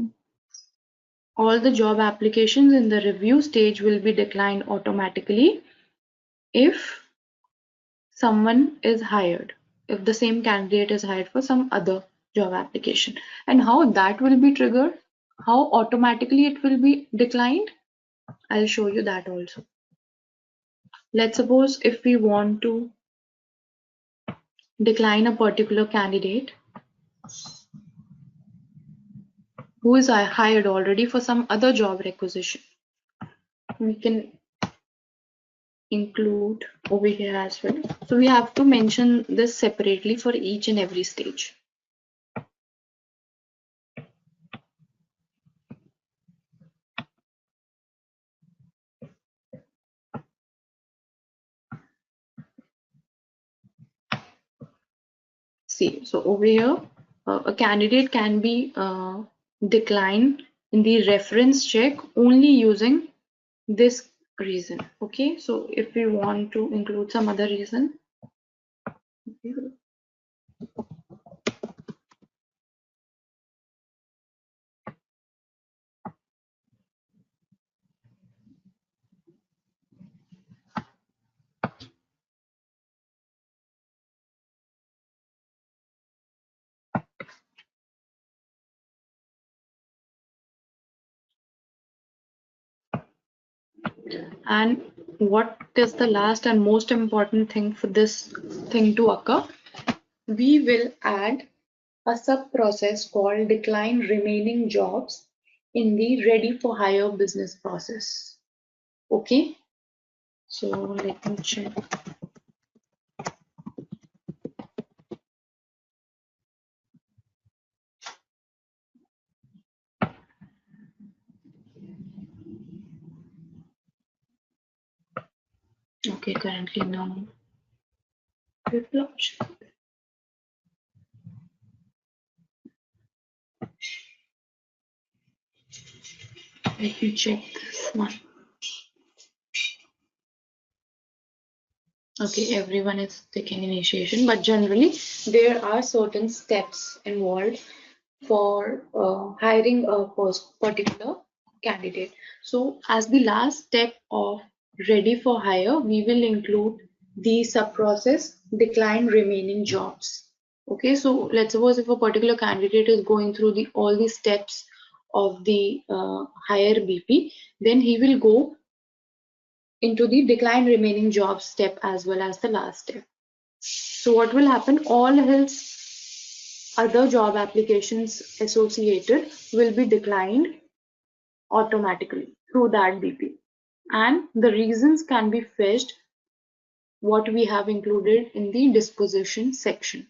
All the job applications in the review stage will be declined automatically if someone is hired, if the same candidate is hired for some other job application. And how that will be triggered, how automatically it will be declined, I'll show you that also. Let's suppose if we want to decline a particular candidate who is hired already for some other job requisition, we can include over here as well. So we have to mention this separately for each and every stage. See, so over here, a candidate can be declined in the reference check only using this reason. Okay, so if we want to include some other reason, and what is the last and most important thing for this thing to occur? We will add a sub-process called decline remaining jobs in the ready for hire business process. Okay, so let me check. Okay, currently no reply. Let me check this one. Okay, everyone is taking initiation, but generally there are certain steps involved for hiring a particular candidate. So as the last step of ready for hire, we will include the sub-process decline remaining jobs. Okay, so let's suppose if a particular candidate is going through all the steps of the hire BP, then he will go into the decline remaining jobs step as well as the last step. So what will happen? All his other job applications associated will be declined automatically through that BP. And the reasons can be fetched what we have included in the disposition section.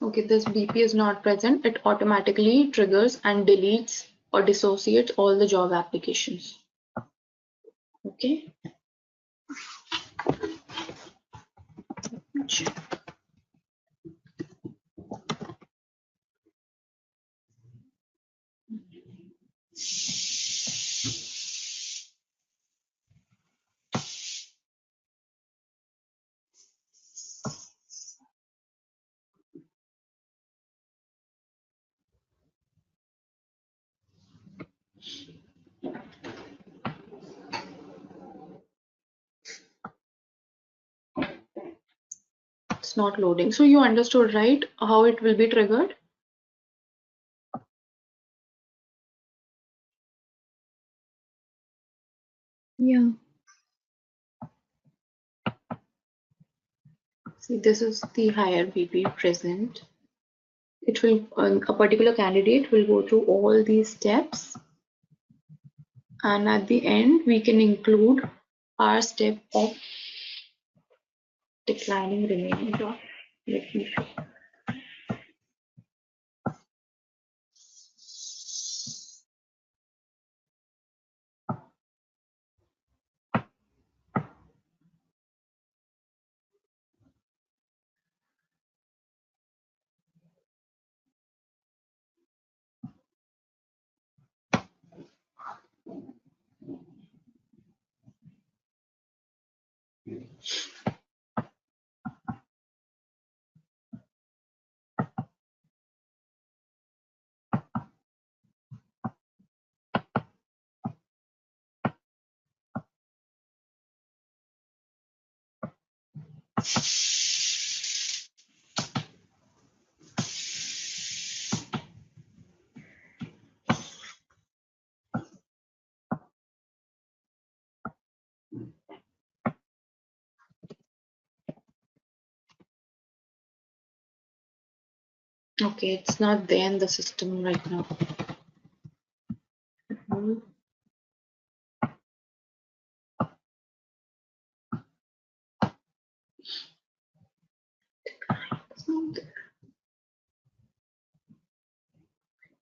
Okay, this BP is not present. It automatically triggers and deletes or dissociates all the job applications. Okay. it's not loading. So you understood, right, how it will be triggered? Yeah. See, this is the higher BP present. It will, a particular candidate will go through all these steps, and at the end we can include our step of declining remaining job. Let me show. Okay, it's not there in the system right now. Mhm. It's not there.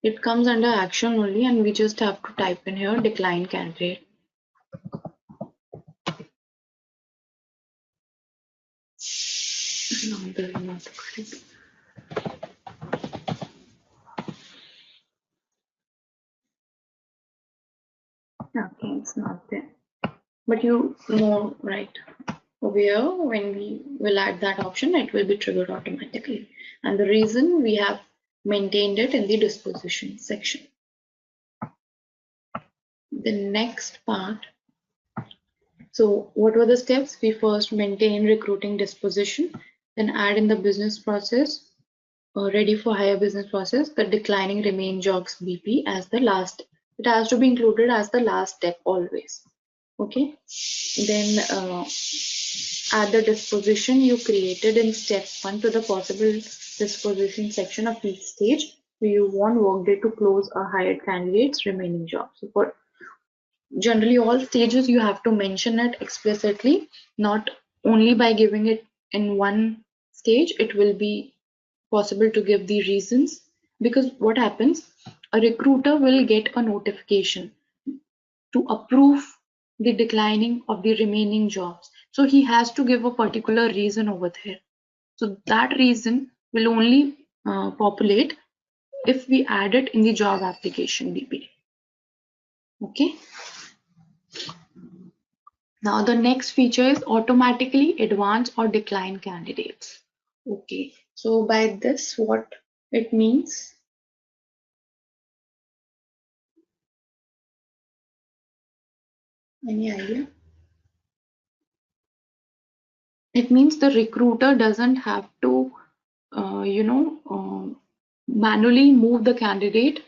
It comes under action only, and we just have to type in here decline candidate. No, this is not correct. Okay, it's not there. But you know, right? Over here, when we will add that option, it will be triggered automatically. And the reason we have maintained it in the disposition section. The next part. So what were the steps? We first maintain recruiting disposition, then add in the business process, ready for higher business process, the declining remain jobs BP as the last. It has to be included as the last step always. Okay. Then add the disposition you created in step 1 to the possible disposition section of each stage where you want Workday to close a hired candidate's remaining job. So for generally all stages you have to mention it explicitly, not only by giving it in one stage. It will be possible to give the reasons, because what happens, a recruiter will get a notification to approve the declining of the remaining jobs. So he has to give a particular reason over there. So that reason will only populate if we add it in the job application BP. Okay. Now the next feature is automatically advance or decline candidates. Okay. So by this, what it means? Any idea? It means the recruiter doesn't have to, manually move the candidate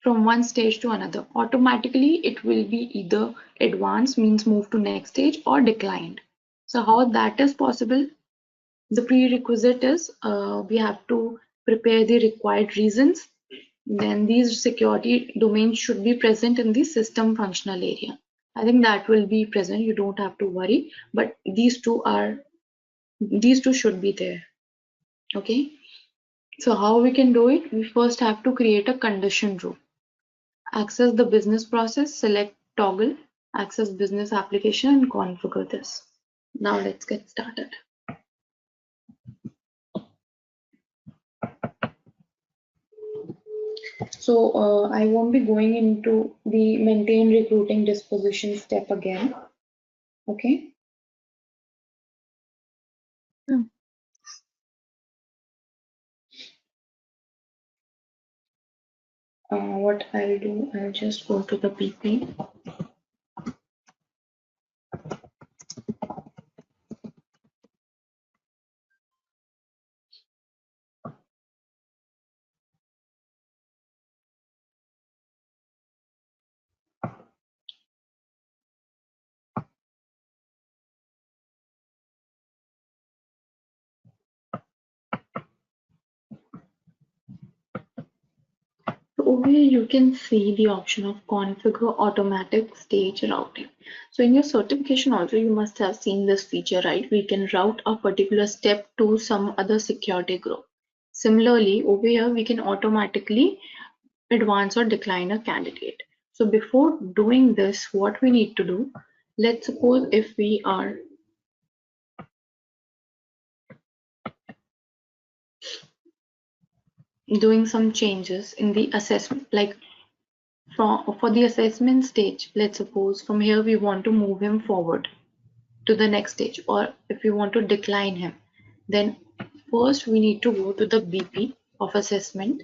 from one stage to another. Automatically, it will be either advanced, means move to next stage, or declined. So how that is possible? The prerequisite is we have to prepare the required reasons. Then these security domains should be present in the system functional area. I think that will be present. You don't have to worry. But these two should be there. Okay. So how we can do it? We first have to create a condition row. Access the business process, select toggle, access business application, and configure this. Now let's get started. So I won't be going into the maintain recruiting disposition step again. Okay. What I'll do, I'll just go to the PP. Over here you can see the option of configure automatic stage routing. So in your certification also you must have seen this feature, right? We can route a particular step to some other security group. Similarly, over here we can automatically advance or decline a candidate. So before doing this, what we need to do, let's suppose if we are doing some changes in the assessment, like for the assessment stage, let's suppose from here we want to move him forward to the next stage, or if we want to decline him, then first we need to go to the BP of assessment.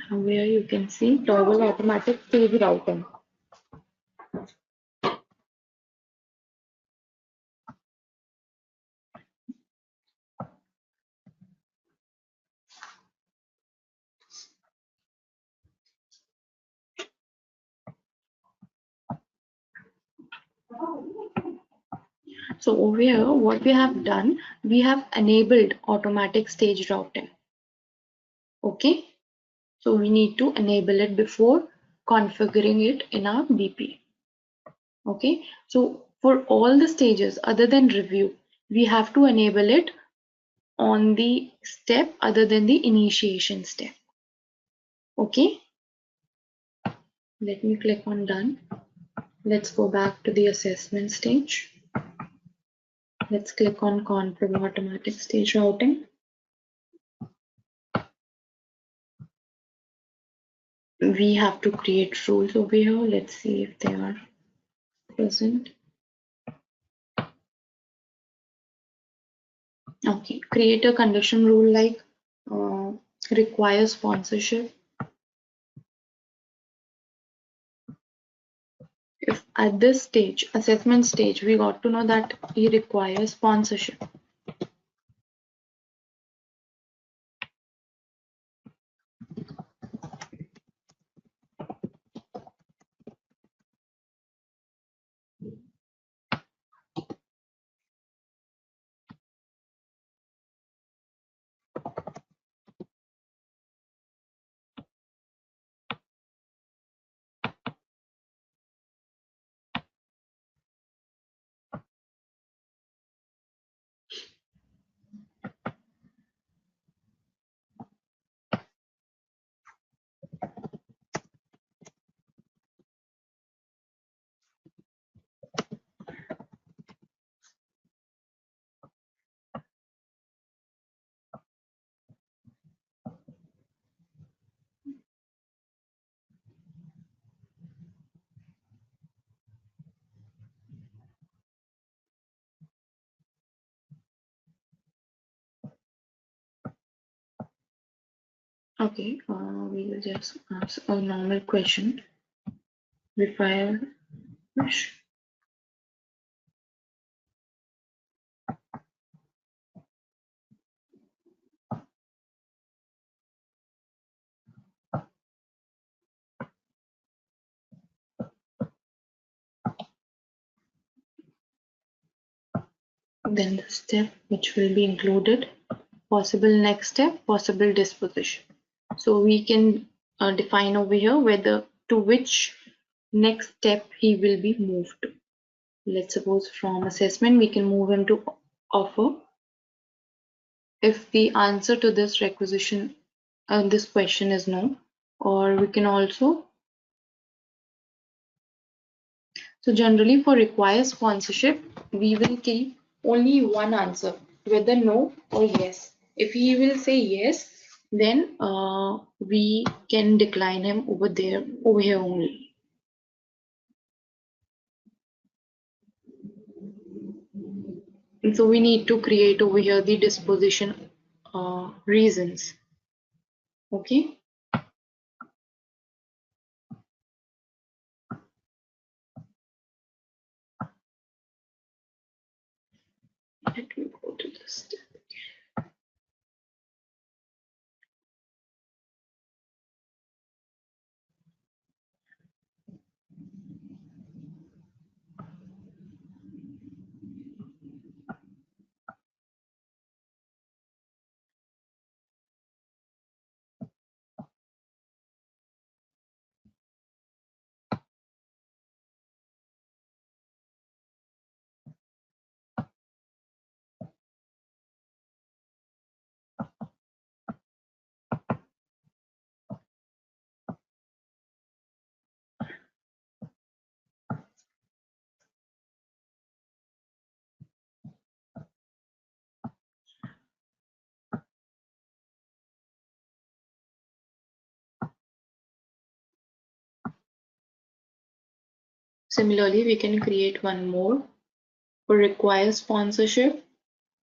Where you can see toggle automatic stage routing. So over here, what we have done, we have enabled automatic stage routing. Okay, so we need to enable it before configuring it in our BP. Okay, so for all the stages other than review, we have to enable it on the step other than the initiation step. Okay, let me click on done. Let's go back to the assessment stage. Let's click on configure automatic stage routing. We have to create rules over here. Let's see if they are present. Okay, create a condition rule like require sponsorship. If at this stage, assessment stage, we got to know that he requires sponsorship. Okay, we will just ask a normal question. Require push. Then the step which will be included, possible next step, possible disposition. So we can define over here whether to which next step he will be moved to. Let's suppose from assessment we can move him to offer. If the answer to this requisition this question is no, or we can also, so generally for require sponsorship we will keep only one answer, whether no or yes. If he will say yes, then we can decline him over here only. And so we need to create over here the disposition reasons. Okay. Let me go to this. Similarly, we can create one more for require sponsorship.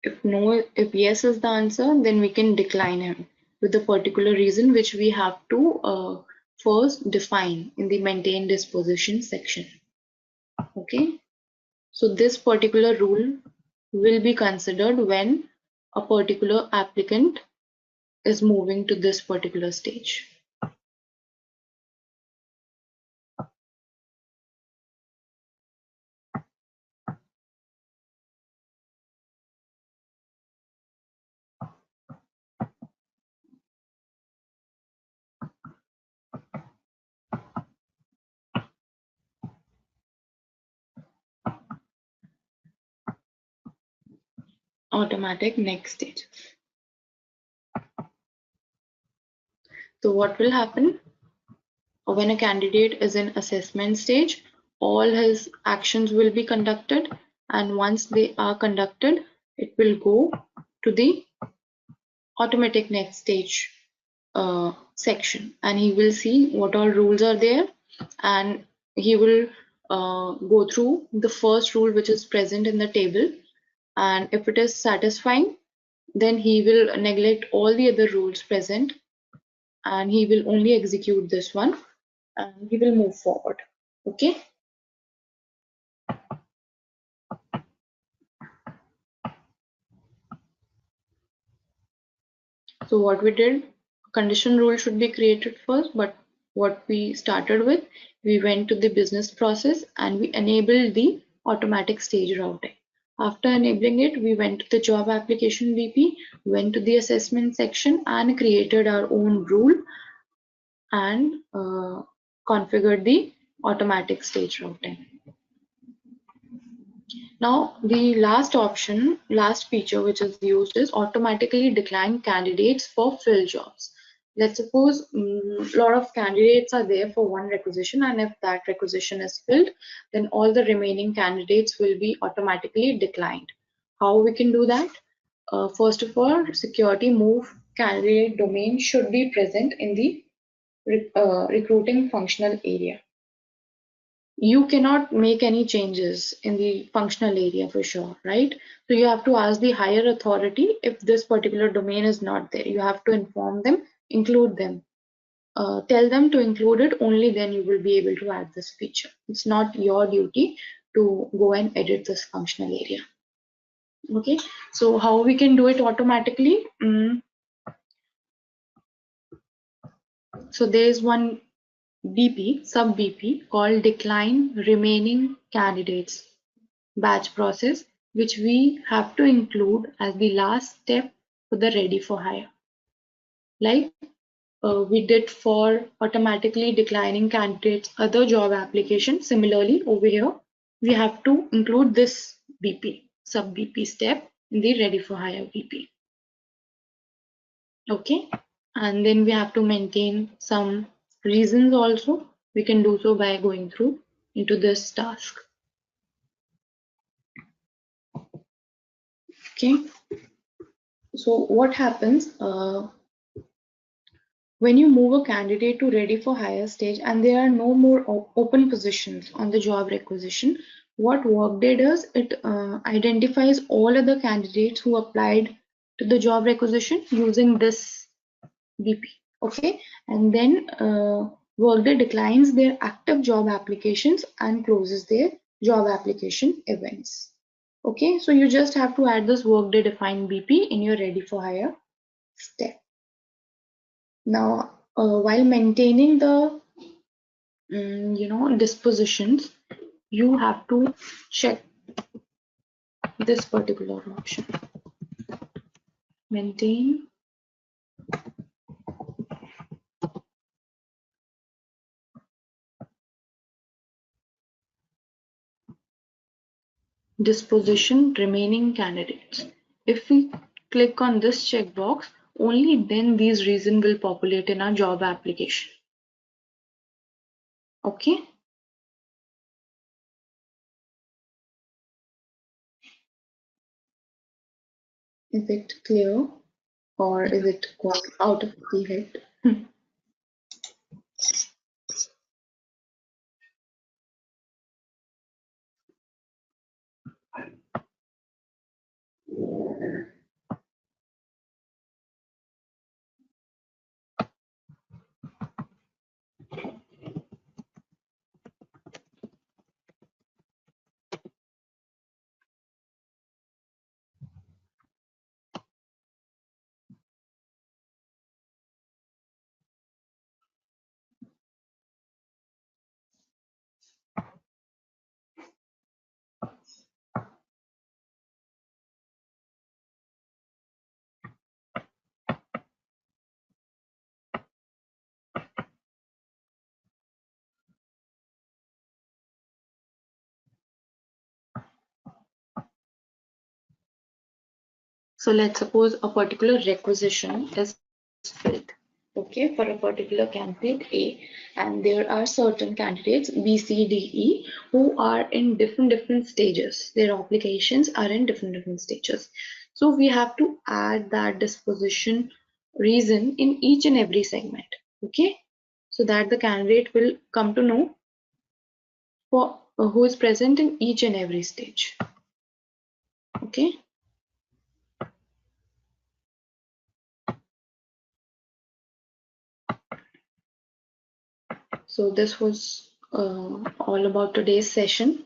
If no, if yes is the answer, then we can decline him with a particular reason which we have to first define in the maintain disposition section. Okay, so this particular rule will be considered when a particular applicant is moving to this particular stage. Automatic next stage. So what will happen when a candidate is in assessment stage? All his actions will be conducted, and once they are conducted, it will go to the automatic next stage section, and he will see what all rules are there, and he will go through the first rule which is present in the table, and if it is satisfying, then he will neglect all the other rules present and he will only execute this one and he will move forward. Okay. So what we did, condition rule should be created first, but what we started with, we went to the business process and we enabled the automatic stage routing. After enabling it, we went to the job application BP, went to the assessment section and created our own rule and configured the automatic stage routing. Now, the last option, last feature which is used is automatically decline candidates for fill jobs. Let's suppose a lot of candidates are there for one requisition, and if that requisition is filled, then all the remaining candidates will be automatically declined. How we can do that? First of all, security move candidate domain should be present in the recruiting functional area. You cannot make any changes in the functional area for sure, right? So you have to ask the higher authority if this particular domain is not there. You have to inform them, include them. Tell them to include it, only then you will be able to add this feature. It's not your duty to go and edit this functional area. Okay, so how we can do it automatically? So there is one BP, sub BP called decline remaining candidates batch process, which we have to include as the last step for the ready for hire. Like we did for automatically declining candidates other job application, similarly over here we have to include this BP, sub BP step in the ready for hire BP. Okay, and then we have to maintain some reasons also. We can do so by going through into this task. Okay, so what happens When you move a candidate to ready for hire stage and there are no more open positions on the job requisition, what Workday does, it identifies all other candidates who applied to the job requisition using this BP. Okay, and then Workday declines their active job applications and closes their job application events. Okay, so you just have to add this Workday defined BP in your ready for hire step. Now, while maintaining the dispositions, you have to check this particular option. Maintain disposition remaining candidates. If we click on this checkbox, only then these reasons will populate in our job application. Okay. Is it clear or is it quite out of the head? So let's suppose a particular requisition is filled, okay, for a particular candidate A, and there are certain candidates B, C, D, E who are in different stages. Their applications are in different stages. So we have to add that disposition reason in each and every segment, okay, so that the candidate will come to know for who is present in each and every stage, okay. So this was all about today's session.